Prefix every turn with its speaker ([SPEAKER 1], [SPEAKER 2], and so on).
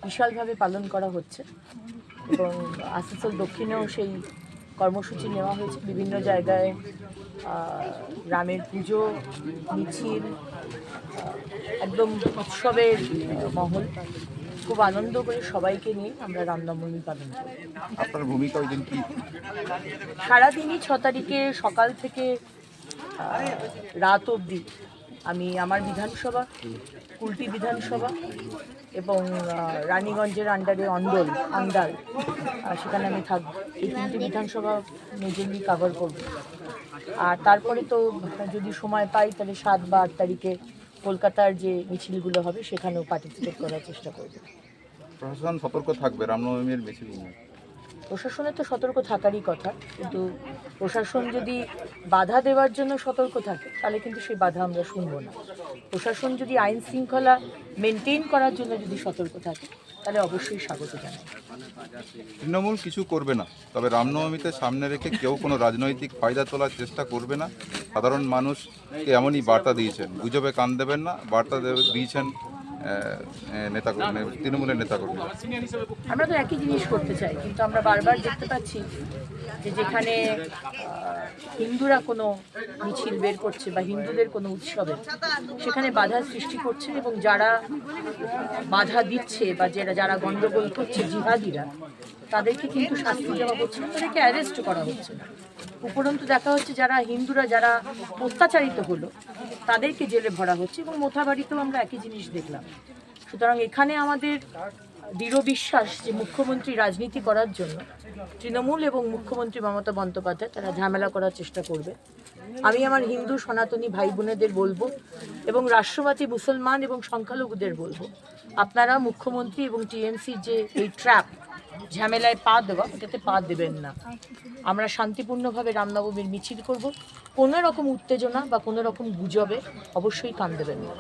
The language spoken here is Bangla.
[SPEAKER 1] বিশালভাবে পালন করা হচ্ছে এবং আসানসোল দক্ষিণেও সেই কর্মসূচি নেওয়া হয়েছে। বিভিন্ন জায়গায় রামের পুজো, মিছিল, একদম উৎসবের মহল। খুব আনন্দ করে সবাইকে নিয়ে আমরা রামনবমী পালন করি।
[SPEAKER 2] আপনার ভূমিকা ওই দিন কি?
[SPEAKER 1] সারাদিনই 6 তারিখে সকাল থেকে রাত অবধি আমি আমার বিধানসভা, কুলটি বিধানসভা এবং রানীগঞ্জের আন্ডারে আন্ডাল সেখানে আমি থাকবো। এই 3টি বিধানসভা মেজরলি কভার করব। আর তারপরে তো যদি সময় পাই তাহলে 7 বা 8 তারিখে কলকাতার যে মিছিলগুলো হবে সেখানেও পার্টিসিপেট করার চেষ্টা করব।
[SPEAKER 2] প্রশাসন সতর্ক থাকবে রামনবমীর মিছিল নিয়ে?
[SPEAKER 1] প্রশাসনের তো সতর্ক থাকারই কথা, কিন্তু প্রশাসন যদি বাধা দেওয়ার জন্য সতর্ক থাকে তাহলে কিন্তু সেই বাধা আমরা শুনবো না। প্রশাসন যদি আইন শৃঙ্খলা মেনটেন করার জন্য যদি সতর্ক থাকে তাহলে অবশ্যই স্বাগত জানাই।
[SPEAKER 2] তৃণমূল কিছু করবে না, তবে রামনবমীতে সামনে রেখে কেউ কোনো রাজনৈতিক ফায়দা তোলার চেষ্টা করবে না, সাধারণ মানুষকে এমনই বার্তা দিয়েছেন। গুজবে কান দেবেন না বার্তা দিয়েছেন তৃণমূলের নেতাকর্মী।
[SPEAKER 1] আমরা তো একই জিনিস করতে চাই, কিন্তু আমরা বারবার দেখতে পাচ্ছি যে যেখানে হিন্দুরা কোনো মিছিল বের করছে বা হিন্দুদের কোনো উৎসবে, সেখানে বাধা সৃষ্টি করছে এবং যারা বাধা দিচ্ছে বা যারা গণ্ডগোল করছে জিহাদিরা, তাদেরকে কিন্তু শাস্তি দেওয়া হচ্ছে না, তাদেরকে অ্যারেস্ট করা হচ্ছে না। উপরন্তু দেখা হচ্ছে যারা হিন্দুরা যারা অত্যাচারিত হলো তাদেরকে জেলে ভরা হচ্ছে এবং মোথাবাড়িতেও আমরা একই জিনিস দেখলাম। সুতরাং এখানে আমাদের দৃঢ় বিশ্বাস যে মুখ্যমন্ত্রী রাজনীতি করার জন্য তৃণমূল এবং মুখ্যমন্ত্রী মমতা বন্দ্যোপাধ্যায় তারা ঝামেলা করার চেষ্টা করবে। আমি আমার হিন্দু সনাতনী ভাই বোনেদের বলবো এবং রাষ্ট্রবাদী মুসলমান এবং সংখ্যালঘুদের বলবো, আপনারা মুখ্যমন্ত্রী এবং টিএমসির যে এই ট্র্যাপ ঝামেলায় পা দেওয়া, এটাতে পা দেবেন না। আমরা শান্তিপূর্ণভাবে রামনবমীর মিছিল করব। কোনো রকম উত্তেজনা বা কোনো রকম গুজবে অবশ্যই কান দেবেন না।